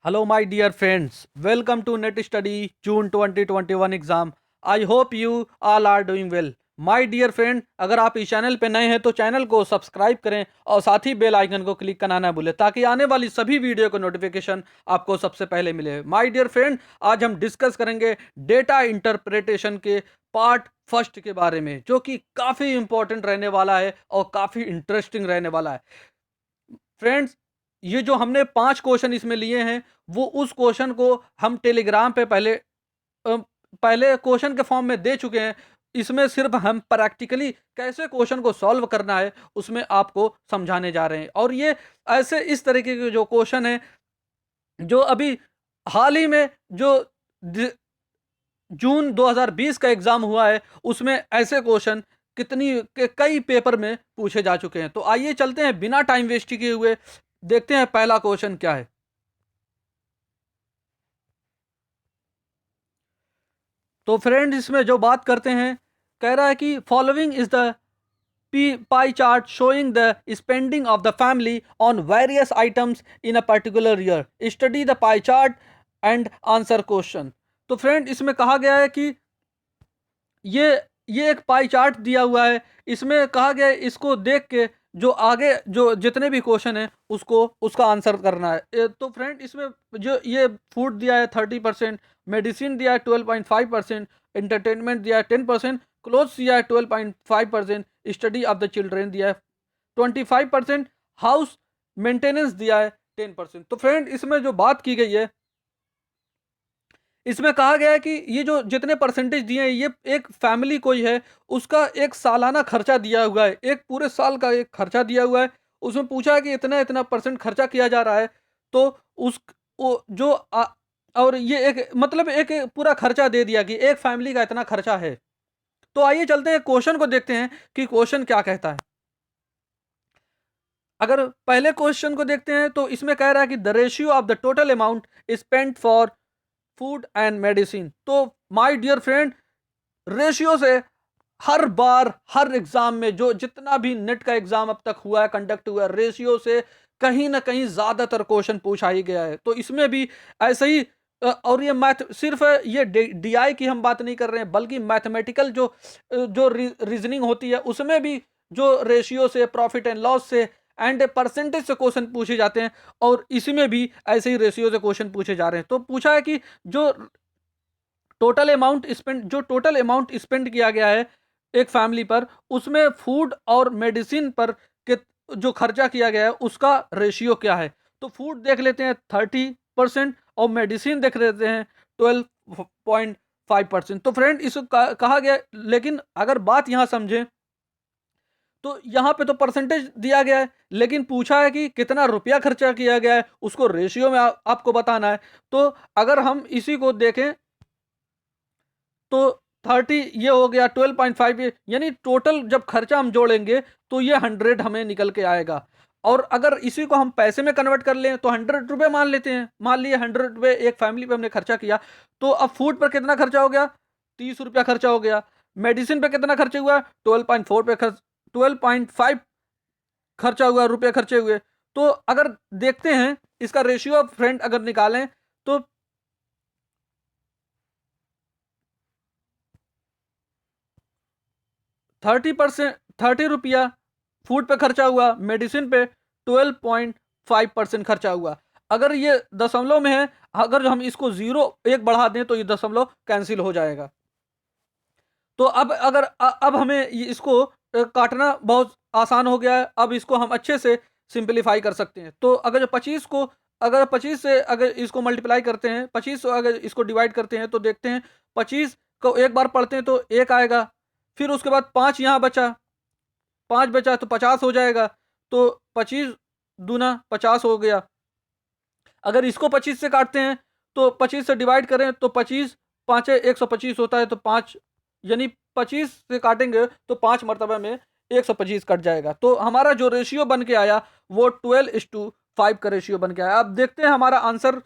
Hello, my dear friends. Welcome to Net Study June 2021 एग्जाम. I hope you all are doing well. My dear friend, अगर आप इस channel पे नए हैं तो चैनल को सब्सक्राइब करें और साथ ही बेल आइकन को क्लिक करना ना भूलें ताकि आने वाली सभी वीडियो को नोटिफिकेशन आपको सबसे पहले मिले. माय डियर फ्रेंड, आज हम डिस्कस करेंगे डेटा इंटरप्रिटेशन के पार्ट फर्स्ट के बारे में, जो कि काफ़ी इंपॉर्टेंट रहने वाला है और काफ़ी इंटरेस्टिंग रहने वाला है. फ्रेंड्स, ये जो हमने 5 क्वेश्चन इसमें लिए हैं, वो उस क्वेश्चन को हम टेलीग्राम पे पहले क्वेश्चन के फॉर्म में दे चुके हैं. इसमें सिर्फ हम प्रैक्टिकली कैसे क्वेश्चन को सॉल्व करना है उसमें आपको समझाने जा रहे हैं. और ये ऐसे इस तरीके के जो क्वेश्चन हैं, जो अभी हाल ही में जो जून 2020 का एग्जाम हुआ है, उसमें ऐसे क्वेश्चन कई पेपर में पूछे जा चुके हैं. तो आइए चलते हैं बिना टाइम वेस्ट किए हुए, देखते हैं पहला क्वेश्चन क्या है. तो फ्रेंड्स, इसमें जो बात करते हैं, कह रहा है कि following is the pie chart showing the spending of the family on various items in a particular year. Study the pie chart and answer question. तो फ्रेंड, इसमें कहा गया है कि ये ये एक पाई चार्ट दिया हुआ है. इसमें कहा गया है इसको देख के जो आगे जो जितने भी क्वेश्चन है उसको उसका आंसर करना है. तो फ्रेंड, इसमें जो ये फूड दिया है 30%, मेडिसिन दिया है 12.5%, एंटरटेनमेंट दिया है 10%, क्लोथ्स दिया है 12.5%, स्टडी ऑफ द चिल्ड्रेन दिया है 25%, हाउस मेंटेनेंस दिया है 10%. तो फ्रेंड, इसमें जो बात की गई है, इसमें कहा गया है कि ये जो जितने परसेंटेज दिए हैं, ये एक फैमिली कोई है उसका एक सालाना खर्चा दिया हुआ है, एक पूरे साल का एक खर्चा दिया हुआ है. उसमें पूछा है कि इतना इतना परसेंट खर्चा किया जा रहा है. तो उस और ये एक मतलब एक पूरा खर्चा दे दिया कि एक फैमिली का इतना खर्चा है. तो आइए चलते हैं क्वेश्चन को देखते हैं कि क्वेश्चन क्या कहता है. अगर पहले क्वेश्चन को देखते हैं तो इसमें कह रहा है कि the ratio of the total amount spent for food and medicine. तो माय डियर फ्रेंड, रेशियो से हर बार हर एग्जाम में जो जितना भी नेट का एग्जाम अब तक हुआ है, कंडक्ट हुआ है, रेशियो से कहीं ना कहीं ज्यादातर क्वेश्चन पूछा ही गया है. तो इसमें भी ऐसे ही और ये मैथ सिर्फ ये डीआई की हम बात नहीं कर रहे हैं, बल्कि मैथमेटिकल जो रीजनिंग होती है उसमें भी जो रेशियो से, प्रॉफिट एंड लॉस से एंड परसेंटेज से क्वेश्चन पूछे जाते हैं. और इसी में भी ऐसे ही रेशियो से क्वेश्चन पूछे जा रहे हैं. तो पूछा है कि जो टोटल अमाउंट स्पेंड किया गया है एक फैमिली पर, उसमें फूड और मेडिसिन पर के जो खर्चा किया गया है उसका रेशियो क्या है. तो फूड देख लेते हैं 30% और मेडिसिन देख लेते हैं 12.5%. तो फ्रेंड, इसको कहा गया, लेकिन अगर बात यहाँ समझें तो यहाँ पे तो परसेंटेज दिया गया है, लेकिन पूछा है कि कितना रुपया खर्चा किया गया है, उसको रेशियो में आपको बताना है. तो अगर हम इसी को देखें तो 30 ये हो गया, 12.5 यानी टोटल जब खर्चा हम जोड़ेंगे तो ये 100 हमें निकल के आएगा. और अगर इसी को हम पैसे में कन्वर्ट कर लें तो 100 रुपये मान लेते हैं. मान लिए 100 रुपये एक फैमिली पे हमने खर्चा किया. तो अब फूड पर कितना खर्चा हो गया? 30 रुपया खर्चा हो गया. मेडिसिन पे कितना खर्चा हुआ? 12.5 खर्चा हुआ, रुपये खर्चे हुए. तो अगर देखते हैं इसका रेशियो फ्रेंड अगर निकालें तो 30%, 30 रुपया फूड पे खर्चा हुआ, मेडिसिन पे 12.5% खर्चा हुआ. अगर ये दशमलव में है, अगर हम इसको जीरो एक बढ़ा दें तो ये दशमलव कैंसिल हो जाएगा. तो अब हमें इसको काटना बहुत आसान हो गया है. अब इसको हम अच्छे से सिंपलीफाई कर सकते हैं. तो अगर 25 से अगर इसको मल्टीप्लाई करते हैं, 25 अगर इसको डिवाइड करते हैं तो देखते हैं 25 को एक बार पढ़ते हैं तो एक आएगा. फिर उसके बाद 5 यहाँ बचा, 5 बचा तो 50 हो जाएगा. तो 25 दूना 50 हो गया. अगर इसको 25 से काटते हैं तो 25 से डिवाइड करें तो 25 पाँचे 125 होता है. तो 5 यानी 25 से काटेंगे तो 5 मरतबा में 125 कट जाएगा. तो हमारा जो रेशियो बन के आया वो 12:5 का रेशियो बन के आया. अब देखते हैं हमारा आंसर.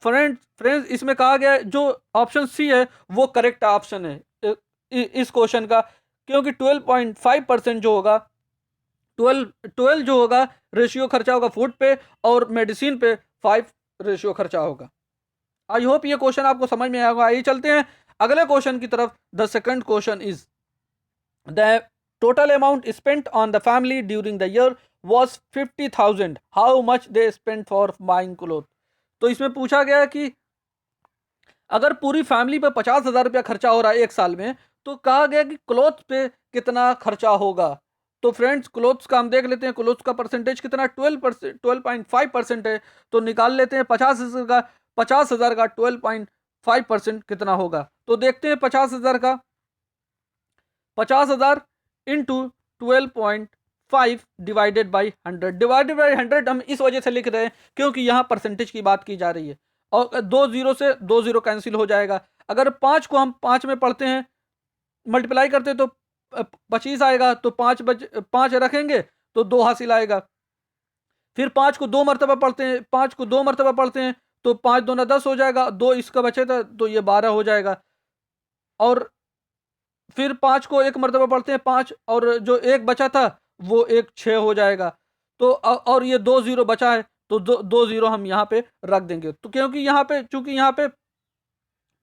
फ्रेंड्स, इसमें कहा गया है जो ऑप्शन सी है वो करेक्ट ऑप्शन है इस क्वेश्चन का, क्योंकि 12.5% जो होगा, 12 जो होगा रेशियो खर्चा होगा फूड पे और मेडिसिन पे रेशियो खर्चा होगा। आई होप ये क्वेश्चन आपको समझ में आया होगा। आइए चलते हैं अगले क्वेश्चन की तरफ। The second question is the total amount spent on the family during the year was 50,000, how much they spend for buying cloth. तो इसमें पूछा गया कि अगर पूरी फैमिली पे 50,000 रुपया खर्चा हो रहा है एक साल में, तो कहा गया कि क्लोथ पे कितना खर्चा होगा। तो फ्रेंड्स क्लोथ्स का हम देख लेते हैं, क्लोथ्स का परसेंटेज कितना 12%, 12.5% है। तो निकाल लेते हैं 50,000 का 12.5% कितना होगा। तो देखते हैं 50,000 इंटू 12.5 डिवाइडेड बाई 100 हम इस वजह से लिख रहे हैं क्योंकि यहाँ परसेंटेज की बात की जा रही है और दो जीरो से दो जीरो कैंसिल हो जाएगा। अगर 5 को हम 5 में पढ़ते हैं, मल्टीप्लाई करते हैं तो 25 आएगा। तो 5 रखेंगे तो 2 हासिल आएगा। फिर 5 को 2 मरतबा पढ़ते हैं, 5 को 2 मरतबा पढ़ते हैं तो 5 दूना 10 हो जाएगा, 2 इसका बचे था तो ये 12 हो जाएगा। और फिर 5 को 1 मरतबा पढ़ते हैं 5, और जो एक बचा था वो एक 6 हो जाएगा। तो और ये 2 जीरो बचा है तो दो जीरो हम यहाँ पे रख देंगे। तो क्योंकि यहाँ पे चूंकि यहाँ पे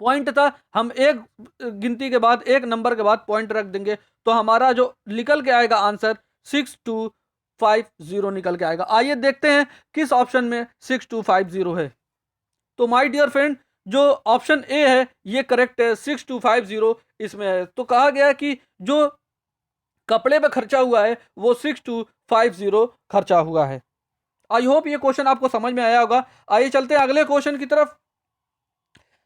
पॉइंट था, हम एक गिनती के बाद एक नंबर के बाद पॉइंट रख देंगे तो हमारा जो निकल के आएगा आंसर 6250 निकल के आएगा। आइए देखते हैं किस ऑप्शन में 6250 है। तो माय डियर फ्रेंड जो ऑप्शन ए है ये करेक्ट है, 6250 इसमें है। तो कहा गया कि जो कपड़े पे खर्चा हुआ है वो 6250 खर्चा हुआ है। आई होप ये क्वेश्चन आपको समझ में आया होगा। आइए चलते हैं अगले क्वेश्चन की तरफ।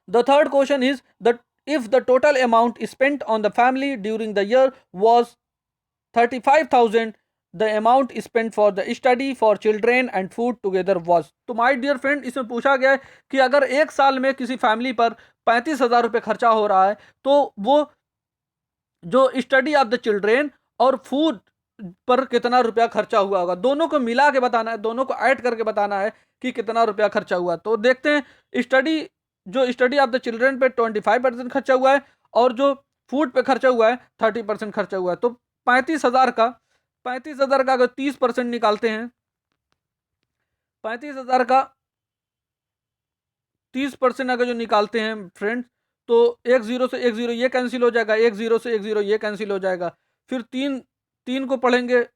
The third question is the if the total amount spent on the family during the year was 35,000, the amount spent for the study for children and food together was। तो माय डियर फ्रेंड इसमें पूछा गया है कि अगर एक साल में किसी फैमिली पर 35,000 रुपये खर्चा हो रहा है तो वो जो स्टडी ऑफ द चिल्ड्रेन और फूड पर कितना रुपया खर्चा हुआ होगा, दोनों को मिला के बताना है, दोनों को ऐड करके बताना है कि कितना रुपया खर्चा हुआ। तो देखते हैं स्टडी ऑफ द चिल्ड्रेन पे 25% खर्चा हुआ है और जो फूड पे खर्चा हुआ है 30% खर्चा हुआ है। तो 35,000 का अगर 30% निकालते हैं, 35,000 का 30% अगर जो निकालते हैं फ्रेंड्स तो एक जीरो से एक जीरो ये कैंसिल हो जाएगा, एक जीरो से एक जीरो ये कैंसिल हो जाएगा। फिर तीन को पढ़ेंगे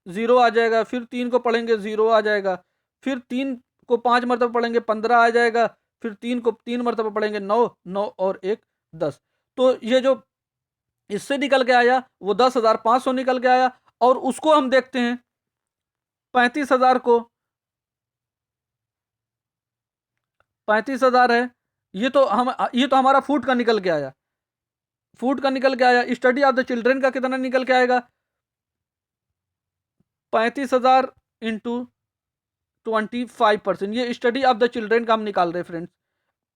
जीरो आ जाएगा, फिर 3 को पढ़ेंगे जीरो आ जाएगा, फिर 3 को 5 मरतबा पढ़ेंगे 15 आ जाएगा, फिर 3 को 3 मरतबा पढ़ेंगे 9 9 और 1 10। तो ये जो इससे निकल के आया वो 10,500 निकल के आया। और उसको हम देखते हैं 35,000 को, 35,000 है ये तो हमारा फूड का निकल के आया, फूड का निकल के आया। स्टडी ऑफ द चिल्ड्रेन का कितना निकल के आएगा, 35,000 इंटू 25%। ये स्टडी ऑफ द चिल्ड्रेन का हम निकाल रहे हैं फ्रेंड्स।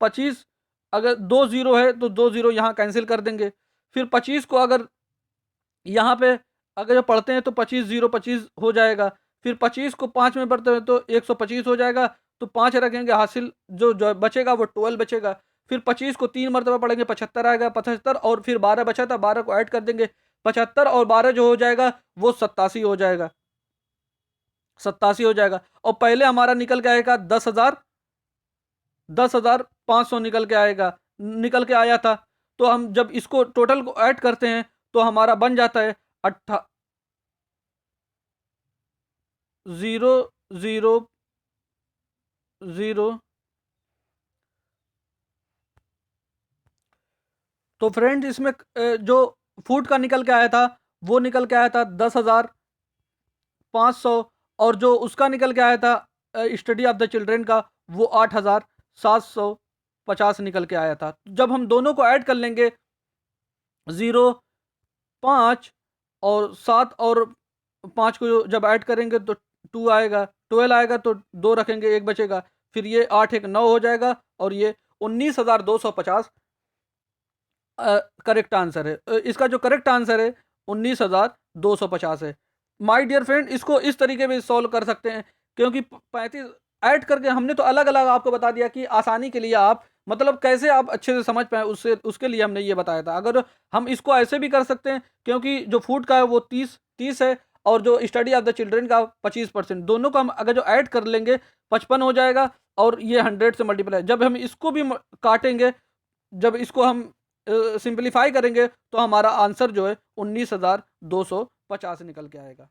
25 अगर 2 जीरो है तो 2 जीरो यहाँ कैंसिल कर देंगे। फिर 25 को अगर यहाँ पे अगर जो पढ़ते हैं तो 25 जीरो 25 हो जाएगा। फिर 25 को 5 में पढ़ते हैं तो 125 हो जाएगा। तो 5 रखेंगे हासिल जो बचेगा वो 12 बचेगा। फिर 25 को 3 मरतबा पढ़ेंगे 75 आएगा 75, और फिर 12 बचा था 12 को ऐड कर देंगे 75 और 12 जो हो जाएगा वो 87 हो जाएगा, 87 हो जाएगा। और पहले हमारा निकल के आएगा 10,500 निकल के आया था। तो हम जब इसको टोटल को ऐड करते हैं तो हमारा बन जाता है 0,0,0। तो फ्रेंड इसमें जो फूड का निकल के आया था वो निकल के आया था 10,500, और जो उसका निकल के आया था स्टडी ऑफ द चिल्ड्रेन का वो 8,750 निकल के आया था। जब हम दोनों को ऐड कर लेंगे 0 5 और 7 और 5 को जब ऐड करेंगे तो 2 आएगा, 12 आएगा तो 2 रखेंगे 1 बचेगा। फिर ये 8 1 9 हो जाएगा और ये 19,250 करेक्ट आंसर है। इसका जो करेक्ट आंसर है 19,250 है। माय डियर फ्रेंड इसको इस तरीके में सॉल्व कर सकते हैं क्योंकि 35 ऐड करके हमने तो अलग अलग आपको बता दिया कि आसानी के लिए आप मतलब कैसे आप अच्छे से समझ पाए उसके लिए हमने ये बताया था। अगर हम इसको ऐसे भी कर सकते हैं क्योंकि जो फूड का है वो 30 है और जो स्टडी ऑफ द चिल्ड्रेन का 25%, दोनों को हम अगर जो ऐड कर लेंगे 55 हो जाएगा और ये 100 से मल्टीप्लाई, जब हम इसको भी काटेंगे, जब इसको हम सिंप्लीफाई करेंगे तो हमारा आंसर जो है 19,250 निकल के आएगा।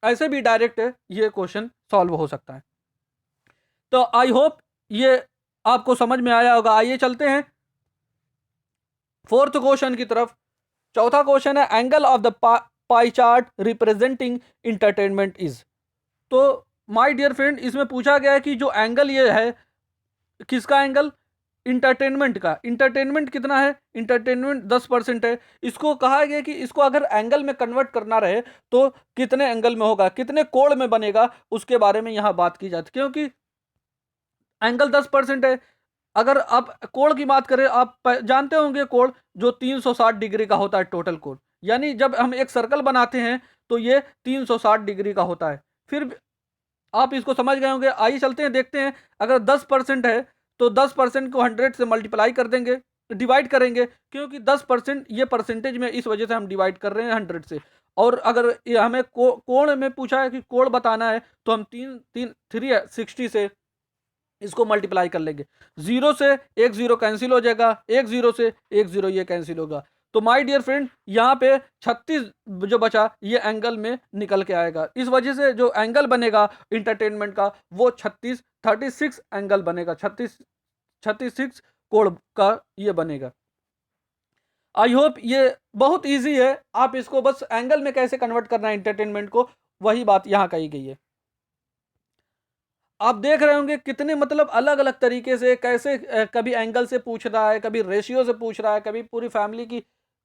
ऐसे भी डायरेक्ट ये क्वेश्चन सॉल्व हो सकता है। तो आई होप ये आपको समझ में आया होगा। आइए चलते हैं फोर्थ क्वेश्चन की तरफ। चौथा क्वेश्चन है angle of the pie chart representing entertainment is. तो माय डियर फ्रेंड, इसमें पूछा गया है कि जो एंगल ये है, किसका एंगल? इंटरटेनमेंट का। इंटरटेनमेंट कितना है? इंटरटेनमेंट 10% है। इसको कहा गया कि इसको अगर एंगल में कन्वर्ट करना रहे तो कितने एंगल में होगा, कितने कोण में बनेगा, उसके बारे में यहां बात की जाती, क्योंकि एंगल 10% है। अगर आप कोण की बात करें, आप जानते होंगे कोण जो 360 डिग्री का होता है टोटल कोण, यानी जब हम एक सर्कल बनाते हैं तो ये 360 डिग्री का होता है। फिर आप इसको समझ गए होंगे। आइए चलते हैं, देखते हैं। अगर 10% है तो 10% को 100 से मल्टीप्लाई कर देंगे, डिवाइड करेंगे, क्योंकि 10% ये परसेंटेज में, इस वजह से हम डिवाइड कर रहे हैं 100 से। और अगर ये हमें कोण में पूछा है कि कोण बताना है तो हम 360 से इसको मल्टीप्लाई कर लेंगे। 0 से एक 0 कैंसिल हो जाएगा, एक 0 से एक 0 ये कैंसिल होगा। तो माय डियर फ्रेंड, यहाँ पे 36 जो बचा ये एंगल में निकल के आएगा। इस वजह से जो एंगल बनेगा इंटरटेनमेंट का वो 36 एंगल बनेगा, 36 कोण का ये बनेगा। आई होप ये बहुत इजी है। आप इसको बस एंगल में कैसे कन्वर्ट करना है इंटरटेनमेंट को, वही बात यहाँ कही गई है। आप देख रहे होंगे कितने मतलब अलग अलग तरीके से कैसे कभी एंगल से पूछ रहा है, कभी रेशियो से पूछ रहा है, कभी पूरी फैमिली की,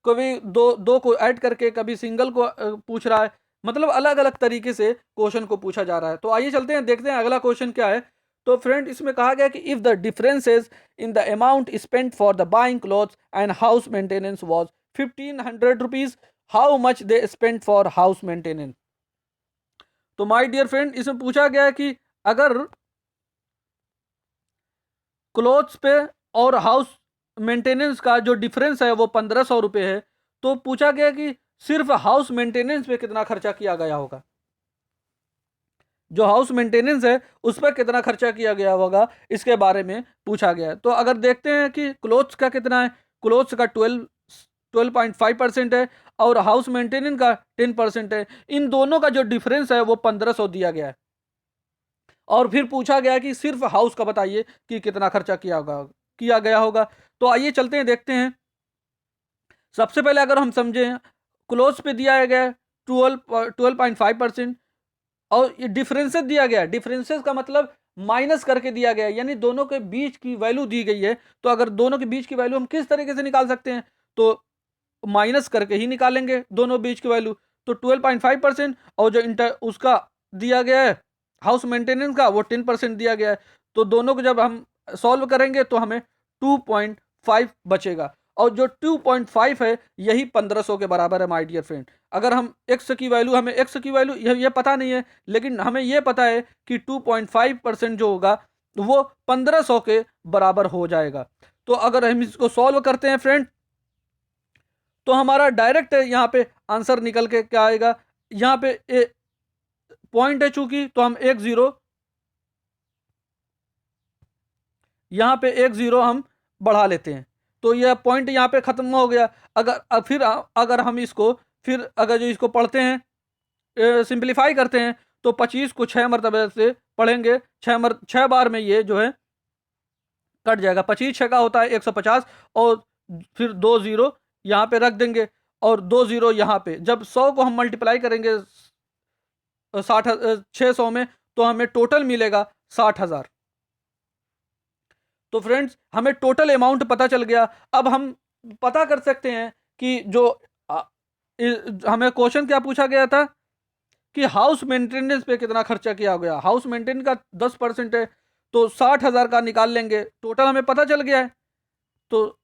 कभी दो दो को ऐड करके, कभी सिंगल को पूछ रहा है। मतलब अलग अलग तरीके से क्वेश्चन को पूछा जा रहा है। तो आइए चलते हैं, देखते हैं अगला क्वेश्चन क्या है। तो फ्रेंड, इसमें कहा गया कि if the differences in the amount spent for the buying clothes and house maintenance was 1500 rupees, how much they spent for house maintenance. तो माय डियर फ्रेंड, इसमें पूछा गया है कि अगर क्लोथ्स पे और हाउस मेंटेनेंस का जो डिफरेंस है वो 1500 रुपये है, तो पूछा गया कि सिर्फ हाउस मेंटेनेंस पे कितना खर्चा किया गया होगा। जो हाउस मेंटेनेंस है उस पर कितना खर्चा किया गया होगा, इसके बारे में पूछा गया है। तो अगर देखते हैं कि क्लोथ्स का कितना है, क्लोथ्स का 12.5% है और हाउस मेंटेनेंस का 10% है। इन दोनों का जो डिफरेंस है वो 1500 दिया गया है। और फिर पूछा गया कि सिर्फ हाउस का बताइए कि कितना खर्चा किया गया होगा। तो आइए चलते हैं, देखते हैं। सबसे पहले अगर हम समझें, क्लोज पे दिया गया 12.5% और ये डिफरेंसेस दिया गया। डिफरेंसेस का मतलब माइनस करके दिया गया, यानी दोनों के बीच की वैल्यू दी गई है। तो अगर दोनों के बीच की वैल्यू हम किस तरीके से निकाल सकते हैं, तो माइनस करके ही निकालेंगे दोनों बीच की वैल्यू। तो 12.5% और जो उसका दिया गया है हाउस मेंटेनेंस का वो 10% दिया गया है। तो दोनों को जब हम सॉल्व करेंगे तो हमें 2.5 बचेगा, और जो 2.5 है यही 1500 के बराबर है माय डियर फ्रेंड। अगर हम एक्स की वैल्यू, हमें एक्स की वैल्यू ये पता नहीं है, लेकिन हमें ये पता है कि 2.5% जो होगा वो 1500 के बराबर हो जाएगा। तो अगर हम इसको सॉल्व करते हैं फ्रेंड, तो हमारा डायरेक्ट यहाँ पे आंसर निकल के क्या आएगा। यहाँ पे पॉइंट है चूंकि, तो हम एक जीरो, यहाँ पे एक जीरो हम बढ़ा लेते हैं, तो यह पॉइंट यहाँ पे खत्म हो गया। फिर अगर हम इसको, फिर अगर जो इसको पढ़ते हैं, सिंप्लीफाई करते हैं, तो 25 को 6 मरतबे से पढ़ेंगे, 6 बार में ये जो है कट जाएगा। 25 6 का होता है 150, और फिर 2 जीरो यहाँ पे रख देंगे, और 2 जीरो यहाँ पे। जब 100 को हम मल्टीप्लाई करेंगे 600 में, तो हमें टोटल मिलेगा 60,000। तो फ्रेंड्स, हमें टोटल अमाउंट पता चल गया। अब हम पता कर सकते हैं कि जो हमें क्वेश्चन क्या पूछा गया था कि हाउस मेंटेनेंस पे कितना खर्चा किया गया। हाउस मेंटेनेंस का 10% है, तो 60,000 का निकाल लेंगे। टोटल हमें पता चल गया है, तो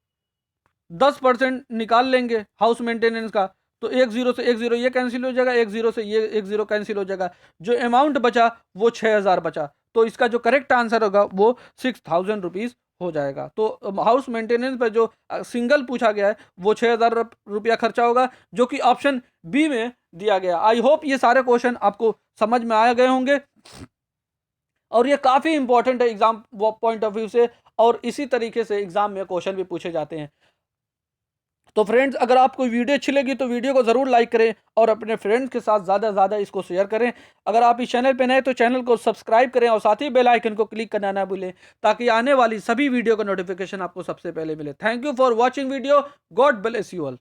10% निकाल लेंगे हाउस मेंटेनेंस का, तो एक जीरो से एक जीरो ये कैंसिल हो जाएगा, एक जीरो से ये एक जीरो कैंसिल हो जाएगा। जो अमाउंट बचा वो 6,000 बचा। तो इसका जो करेक्ट आंसर होगा वो 6,000 रुपीज हो जाएगा। तो हाउस मेंटेनेंस पर जो सिंगल पूछा गया है वो 6,000 रुपया खर्चा होगा, जो कि ऑप्शन बी में दिया गया। आई होप ये सारे क्वेश्चन आपको समझ में आ गए होंगे। और ये काफ़ी इंपॉर्टेंट है एग्जाम पॉइंट ऑफ व्यू से, और इसी तरीके से एग्जाम में क्वेश्चन भी पूछे जाते हैं। तो फ्रेंड्स, अगर आपको वीडियो अच्छी लगी तो वीडियो को ज़रूर लाइक करें और अपने फ्रेंड्स के साथ ज़्यादा से ज़्यादा इसको शेयर करें। अगर आप इस चैनल पर नए तो चैनल को सब्सक्राइब करें और साथ ही बेल आइकन को क्लिक करना ना भूलें, ताकि आने वाली सभी वीडियो का नोटिफिकेशन आपको सबसे पहले मिले। Thank you for watching video. God bless you all.